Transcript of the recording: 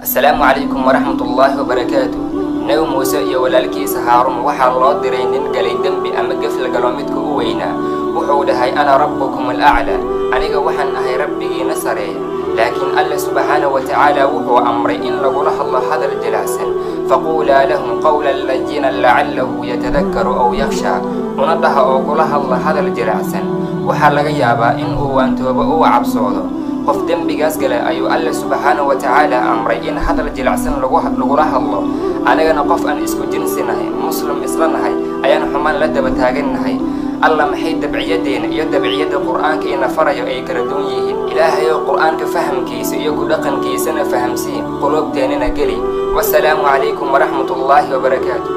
السلام عليكم ورحمة الله وبركاته. نبي موسى iyo walaalkiisa Haarun waxa loo diray nin galay dambi ama gafla galoomidka u weynaa. Wuxuu dhahay ana rabbukum al-a'la, aniga waxaan ahay rabbigiina sareeya. laakiin Allah subhanahu wa ta'ala wuxuu amray in lagula hadlo hadal jilicsan. faqula lahum qawlan layyinan la'allahu yatadhakkaru aw yakhsha. unadaha oo kula hadlo hadal jilicsan waxa laga yaabaa in uu waantoobo oo cabsoodo. qof dambigaas galay ayuu Allah subhanahu wa ta'ala amray in hadal jilicsan lagula hadlo. anagana qof aan isku jinsinahay muslim islanahay ayaan xumaan la daba taaganahay. Allah maxay dabciyadeena iyo dabciyada quraanka ina farayo ay kala duwan yihiin. ilaahay oo quraanka fahamkiisa iyo ku dhaqankiisana fahamsiin qulubteena gali. wassalaamu alaykum wa rahmatullahi wa barakatuh.